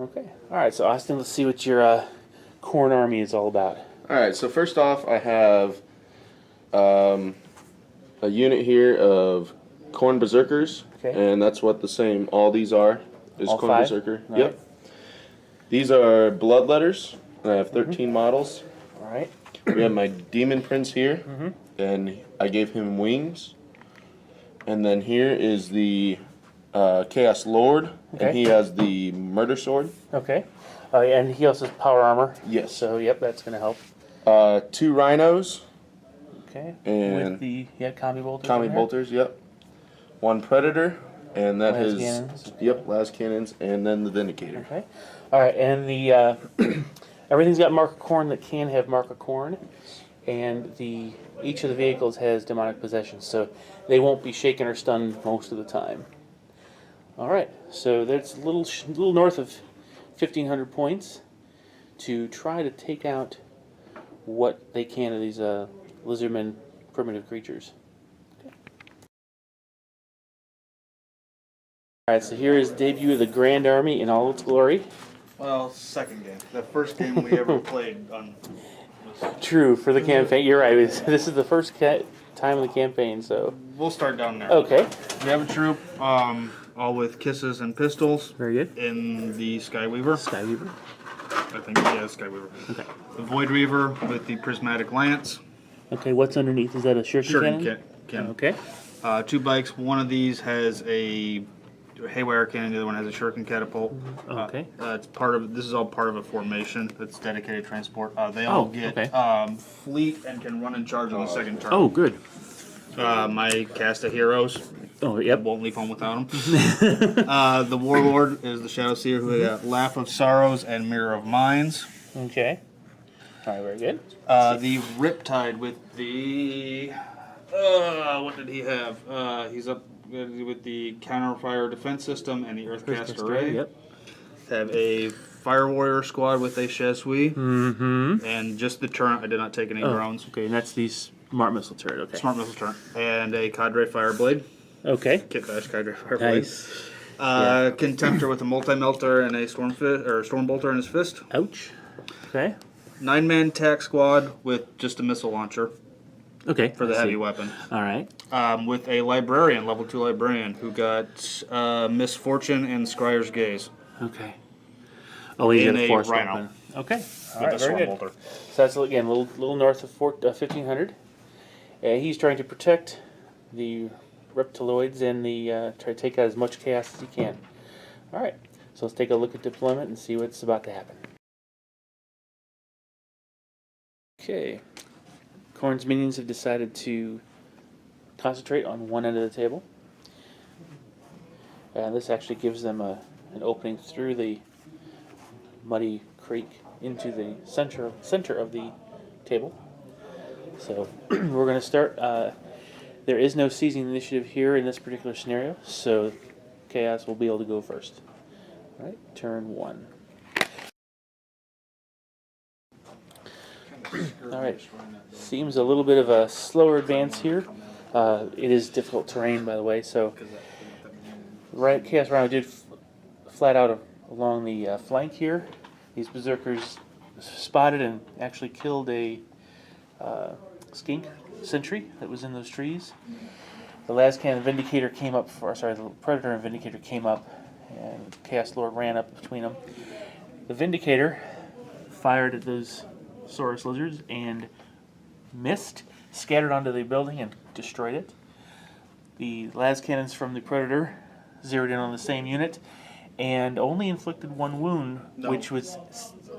Okay. All right. So Austin, let's see what your Khorne army is all about. All right. So first off, I have a unit here of Khorne Berserkers, and that's what the same. All these are is all Khorne 5? Berserker. All yep. Right. These are Bloodletters, and I have 13 models. All right. We have my Demon Prince here, and I gave him wings. And then here is the Chaos Lord, and he has the Murder Sword. Okay. And he also has power armor. Yes. So, yep, that's going to help. 2 Rhinos. Okay. And with the combi bolters. Combi bolters, yep. 1 Predator, and that las is cannons. las cannons, and then the Vindicator. Okay. All right, and the everything's got Mark of Khorne that can have Mark of Khorne, and each of the vehicles has demonic possession, so they won't be shaken or stunned most of the time. All right, so that's a little north of 1,500 points to try to take out what they can of these lizardmen primitive creatures. Okay. All right, so here is the debut of the Grand Army in all its glory. Well, second game. The first game we ever played on. True, for the campaign. You're right. This is the first time of the campaign, so. We'll start down there. Okay. We have a troop, all with kisses and pistols. Very good. In the Skyweaver. Skyweaver. I think, yeah, Skyweaver. Okay. The Void Reaver with the Prismatic Lance. Okay, what's underneath? Is that a shuriken cannon? Okay. 2 bikes. One of these has a haywire cannon. The other one has a shuriken catapult. Okay. It's part of. This is all part of a formation that's dedicated transport. They all get fleet and can run in charge on the second turn. Oh, good. My cast of heroes. Oh, yep. Won't leave home without them. The Warlord is the Shadow Seer, who got Laugh of Sorrows and Mirror of Minds. Okay. All right, very good. The Riptide with the. What did he have? He's up with the Counterfire Defense System and the Earthcast Array. Yep. Have a Fire Warrior squad with a Chesui. And just the turret. I did not take any drones. Okay, and that's the Smart Missile turret. Okay. Smart Missile turret. And a Cadre Fireblade. Okay. Kit Bash Cadre Fireblade. Nice. Contemptor with a multi-melter and a storm bolter in his fist. Ouch. Okay. 9-man tack squad with just a missile launcher. Okay. For the heavy weapon. All right. With a librarian, level 2 librarian, who got Misfortune and Scryer's Gaze. Okay. Oh, he's got a force Rhino. weapon. Okay. With a storm bolter. So that's again a little north of 1,500. He's trying to protect the reptiloids and try to take out as much chaos as he can. All right. So let's take a look at deployment and see what's about to happen. Okay. Khorne's minions have decided to concentrate on one end of the table. And this actually gives them an opening through the muddy creek into the center of the table. So we're going to start. There is no seizing initiative here in this particular scenario, so Chaos will be able to go first. All right, turn 1. All right, seems a little bit of a slower advance here. It is difficult terrain, by the way, so Chaos Rhino did flat out along the flank here. These berserkers spotted and actually killed a skink sentry that was in those trees. The Lascan Vindicator came up the Predator and Vindicator came up, and Chaos Lord ran up between them. The Vindicator fired at those Saurus lizards and missed, scattered onto the building and destroyed it. The las cannons from the Predator zeroed in on the same unit and only inflicted 1 wound, which was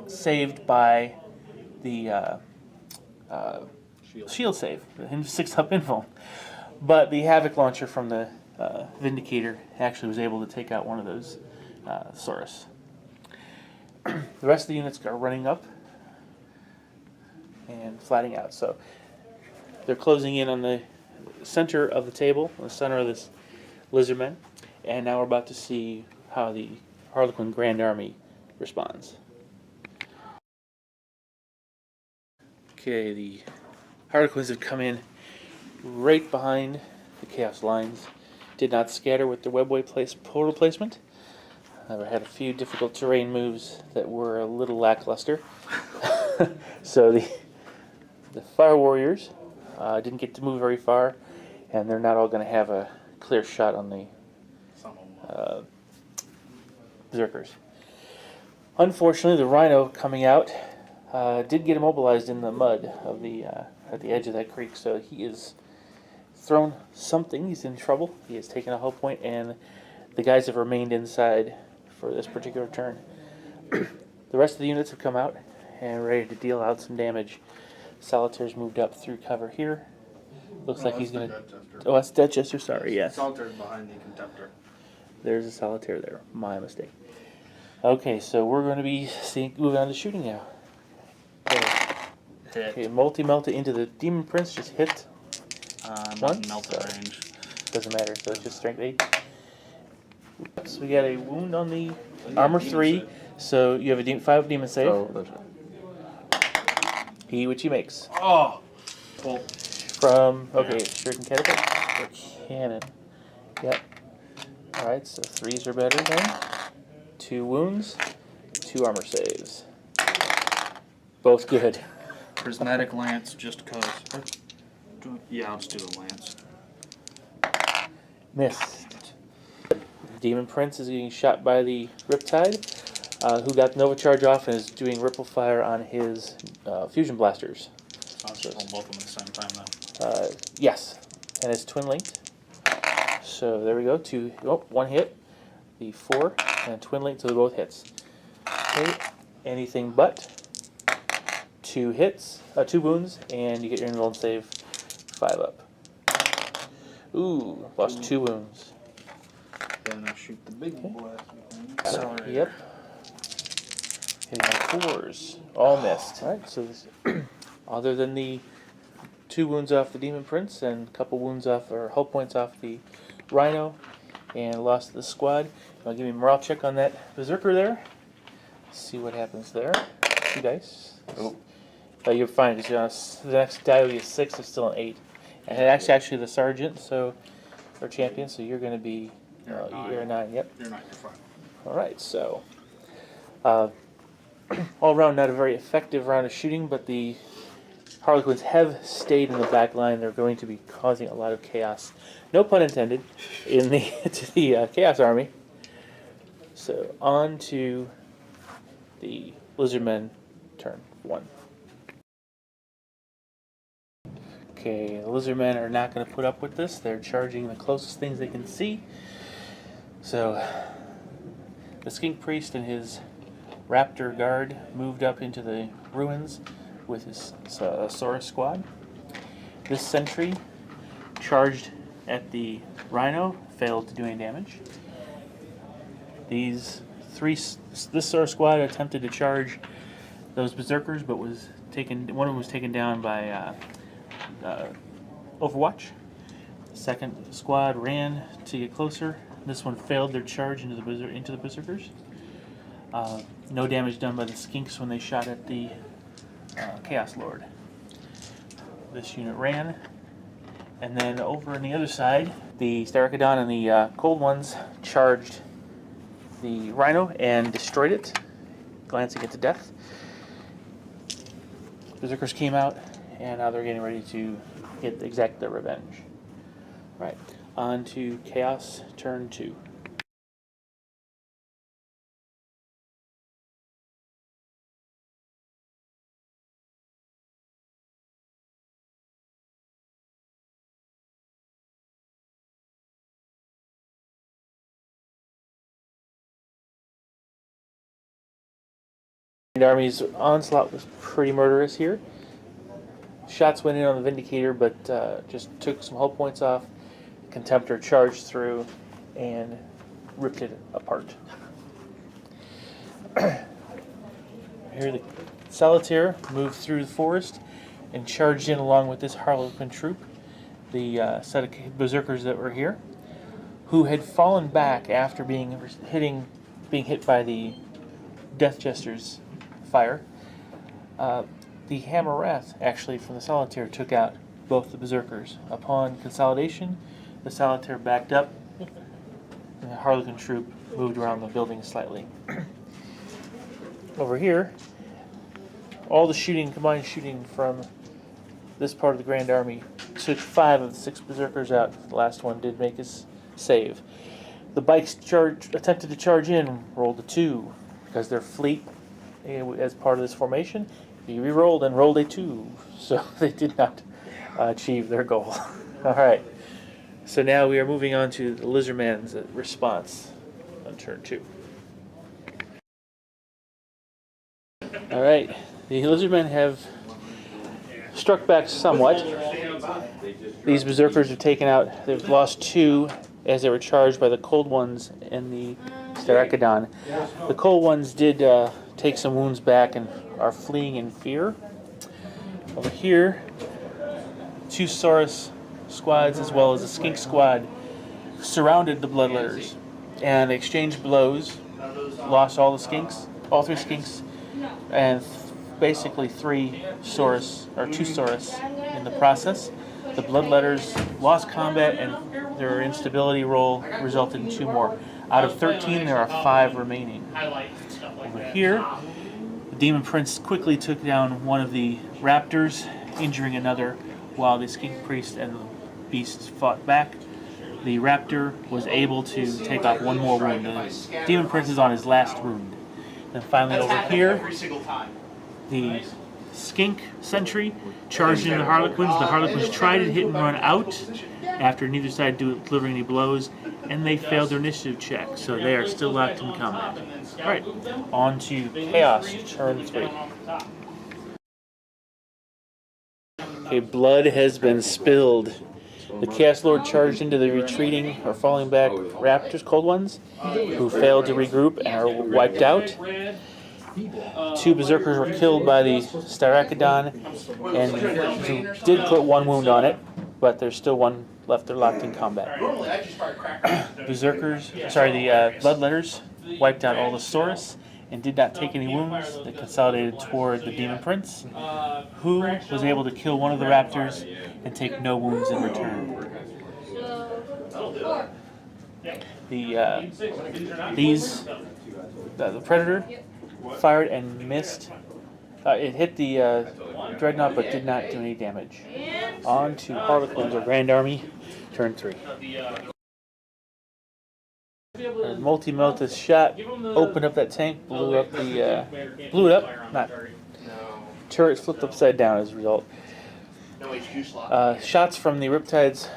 saved by the shield save, the 6-up invuln. But the Havoc launcher from the Vindicator actually was able to take out one of those Saurus. The rest of the units are running up and flatting out. So they're closing in on the center of the table, the center of this lizardmen, and now we're about to see how the Harlequin Grand Army responds. Okay, the Harlequins have come in right behind the Chaos lines. Did not scatter with their webway portal placement. I had a few difficult terrain moves that were a little lackluster. So the Fire Warriors didn't get to move very far, and they're not all going to have a clear shot on the Berserkers. Unfortunately, the Rhino coming out did get immobilized in the mud of the at the edge of that creek, so he is thrown something. He's in trouble. He has taken a hull point, and the guys have remained inside for this particular turn. The rest of the units have come out and ready to deal out some damage. Solitaire's moved up through cover here. Looks like he's going to... Oh, that's Deadchester, sorry, yes. Solitaire's behind the Contemptor. There's a Solitaire there. My mistake. Okay, so we're going to be moving on to shooting now. Okay, multi-melta into the Demon Prince. Just hit once. Melta range. Doesn't matter, so it's just strength 8. So we got a wound on the armor 3. So you have a 5 demon save. Oh, that's right. Which he makes. Oh! Well, From, okay, shuriken catapult or cannon. Yep. Alright, so 3s are better then. 2 wounds, 2 armor saves. Both good. Prismatic Lance, just cause. Yeah, I'll just do the Lance. Missed. Demon Prince is getting shot by the Riptide, who got Nova Charge off and is doing Ripple Fire on his Fusion Blasters. I'll just roll both of them at the same time then. Yes, and it's twin linked. So there we go. 1 hit, the 4, and twin linked, so they're both hits. Okay, anything but 2 hits, 2 wounds, and you get your invuln save 5 up. Ooh, lost 2 wounds. Then I'll shoot the big blast. Yep. Hitting on 4s. All missed. Alright, so this, other than the 2 wounds off the Demon Prince and a couple wounds off, or hull points off the Rhino, and lost the squad. I'll give me a morale check on that Berserker there. See what happens there. 2 dice. Oh. You're fine, because the next die will be a 6, it's still an 8. And it's actually the Sergeant, so, or Champion, so you're going to be, you're a 9, yep. You're 9, you're fine. Alright, so, all around not a very effective round of shooting, but the Harlequins have stayed in the back line. They're going to be causing a lot of chaos, no pun intended, in the to the Chaos Army. So on to the Lizardmen turn 1. Okay, the Lizardmen are not going to put up with this. They're charging the closest things they can see. So the Skink Priest and his Raptor Guard moved up into the ruins with his Saurus squad. This sentry charged at the Rhino, failed to do any damage. This Saurus squad attempted to charge those Berserkers, but one of them was taken down by Overwatch. The second squad ran to get closer. This one failed their charge into the Berserkers. No damage done by the Skinks when they shot at the Chaos Lord. This unit ran, and then over on the other side, the Starachadon and the Cold Ones charged the Rhino and destroyed it, glancing it to death. Berserkers came out, and now they're getting ready to exact their revenge. Right, on to Chaos turn 2. The Army's onslaught was pretty murderous here. Shots went in on the Vindicator, but just took some hull points off. Contemptor charged through and ripped it apart. Here the Solitaire moved through the forest and charged in along with this Harlequin troop, the set of Berserkers that were here, who had fallen back after being hit by the Death Jester's fire. The Hammer Wrath, actually, from the Solitaire, took out both the Berserkers. Upon consolidation, the Solitaire backed up The Harlequin troop moved around the building slightly. Over here, all the shooting, combined shooting from this part of the Grand Army took 5 of the 6 berserkers out. The last one did make his save. The bikes attempted to charge in, rolled a 2 because their fleet, as part of this formation, he re-rolled and rolled a 2, so they did not achieve their goal. All right. So now we are moving on to the Lizardman's response on turn 2. All right, the Lizardmen have struck back somewhat. These berserkers have taken out, they've lost 2 as they were charged by the Cold Ones and the Starachidon. The Cold Ones did take some wounds back and are fleeing in fear. Over here, 2 Saurus squads as well as a skink squad surrounded the Bloodletters and exchanged blows, lost all the skinks, all 3 skinks, and basically 3 Saurus, or 2 Saurus in the process. The Bloodletters lost combat and their instability roll resulted in 2 more. Out of 13, there are 5 remaining. Over here, the Demon Prince quickly took down one of the raptors, injuring another, while the Skink Priest and the beasts fought back. The raptor was able to take off 1 more wound. The Demon Prince is on his last wound. And finally over here, the Skink Sentry charged into the Harlequins. The Harlequins tried to hit and run out after neither side delivering any blows, and they failed their initiative check, so they are still locked in combat. Alright, on to Chaos, turn 3. Okay, blood has been spilled. The Chaos Lord charged into the retreating or falling back raptors, Cold Ones, who failed to regroup and are wiped out. 2 berserkers were killed by the Starachidon, and who did put 1 wound on it, but there's still 1 left. They're locked in combat. Berserkers, sorry, the Bloodletters wiped out all the Saurus and did not take any wounds. They consolidated toward the Demon Prince, who was able to kill 1 of the raptors and take no wounds in return. The Predator fired and missed. It hit the Dreadnought but did not do any damage. On to Harlequins or Grand Army, turn 3. A multi-meltus shot opened up that tank, blew it up, not turrets flipped upside down as a result. Shots from the Riptide's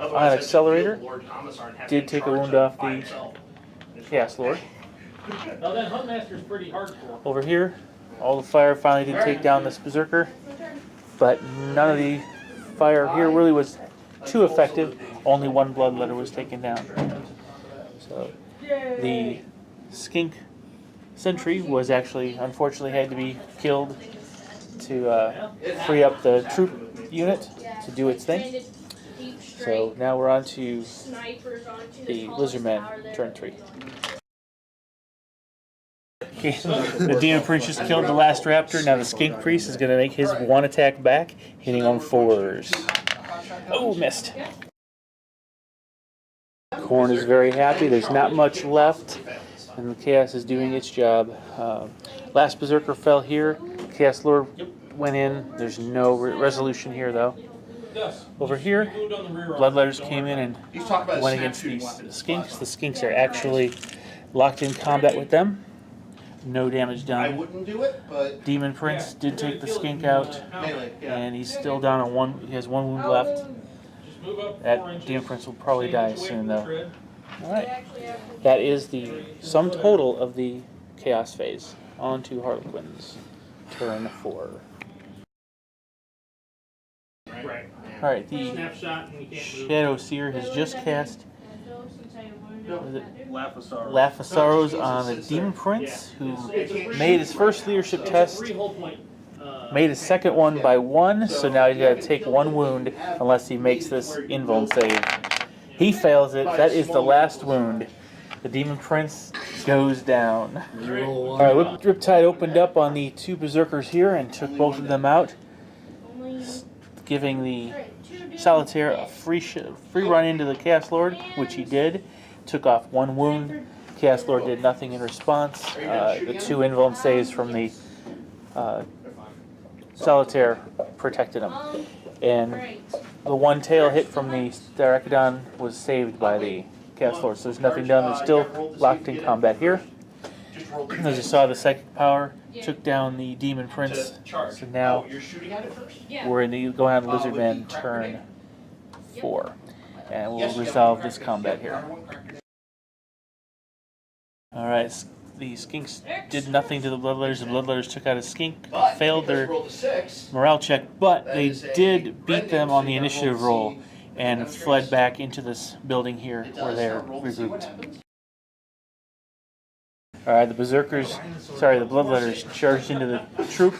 ion accelerator did take a wound off the Chaos Lord. Over here, all the fire finally did take down this berserker, but none of the fire here really was too effective. Only 1 Bloodletter was taken down. So the Skink Sentry was actually, unfortunately, had to be killed to free up the troop unit to do its thing. So now we're on to the Lizardman, turn 3. Okay, the Demon Prince just killed the last raptor. Now the Skink Priest is going to make his 1 attack back, hitting on 4s. Oh, missed. Khorne is very happy. There's not much left, and the Chaos is doing its job. Last Berserker fell here. Chaos Lord went in. There's no resolution here, though. Over here, Bloodletters came in and went against these Skinks. The Skinks are actually locked in combat with them. No damage done. I wouldn't do it, but Demon Prince did take the Skink out, and he's still down on 1. He has 1 wound left. That Demon Prince will probably die soon, though. Alright. That is the sum total of the Chaos phase. On to Harlequins. Turn 4. Alright, the Shadow Seer has just cast Laphasaros on the Demon Prince, who made his first leadership test, made his second one by 1, so now he's got to take 1 wound unless he makes this invuln save. He fails it. That is the last wound. The Demon Prince goes down. Alright, Riptide opened up on the 2 Berserkers here and took both of them out, giving the Solitaire a free run into the Chaos Lord, which he did. took off 1 wound. Chaos Lord did nothing in response. The 2 invuln saves from the Solitaire protected him. And the 1 tail hit from the Starachidon was saved by the Chaos Lord. So there's nothing done. They're still locked in combat here. As you saw, the psychic power took down the Demon Prince. So now we're in the going on Lizard Man turn 4. And we'll resolve this combat here. Alright, the Skinks did nothing to the Bloodletters. The Bloodletters took out a Skink, failed their morale check, but they did beat them on the initiative roll and fled back into this building here where they're regrouped. Alright, the the Bloodletters charged into the troop,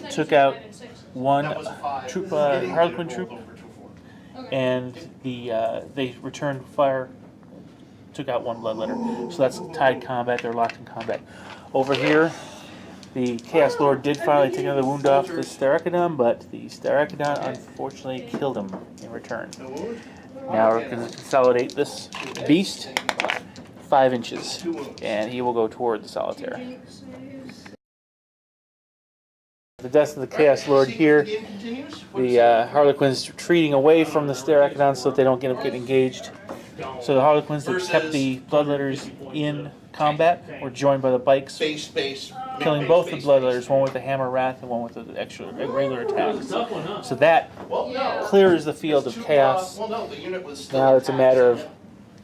took out 1 troop, Harlequin troop, and they returned fire, took out 1 Bloodletter. So that's tied combat, they're locked in combat. Over here, the Chaos Lord did finally take another wound off the Starachidon, but the Starachidon unfortunately killed him in return. Now we're going to consolidate this beast 5 inches, and he will go toward the Solitaire. The death of the Chaos Lord here, the Harlequins retreating away from the Starachidon so that they don't get engaged. So the Harlequins that kept the Bloodletters in combat were joined by the Bikes, killing both the Bloodletters, one with the Hammer Wrath and one with the extra regular attacks. So that clears the field of chaos. Now it's a matter of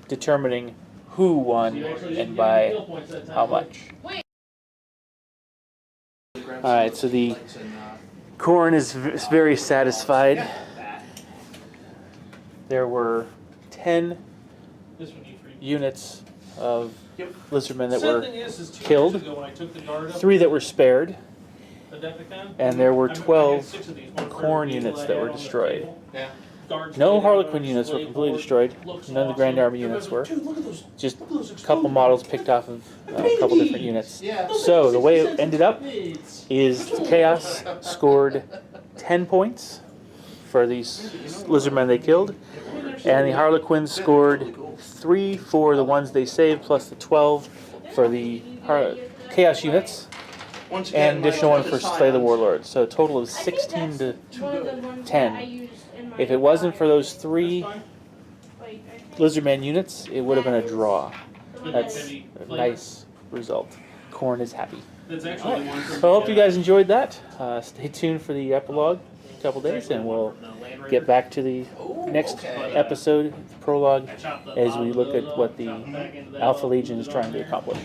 determining who won and by how much. Alright, so the Khorne is very satisfied. There were 10 units of lizardmen that were killed, 3 that were spared, and there were 12 Khorne units that were destroyed. No Harlequin units were completely destroyed. None of the Grand Army units were. Just a couple models picked off of a couple different units. So the way it ended up is Chaos scored 10 points for these lizardmen they killed, and the Harlequins scored 3 for the ones they saved, plus the 12 for the Chaos units, and additional 1 for Slay the Warlord. So a total of 16 to 10. If it wasn't for those 3 Lizardman units, it would have been a draw. That's a nice result. Khorne is happy. So I hope you guys enjoyed that. Stay tuned for the epilogue in a couple days, and we'll get back to the next episode, Prologue, as we look at what the Alpha Legion is trying to accomplish.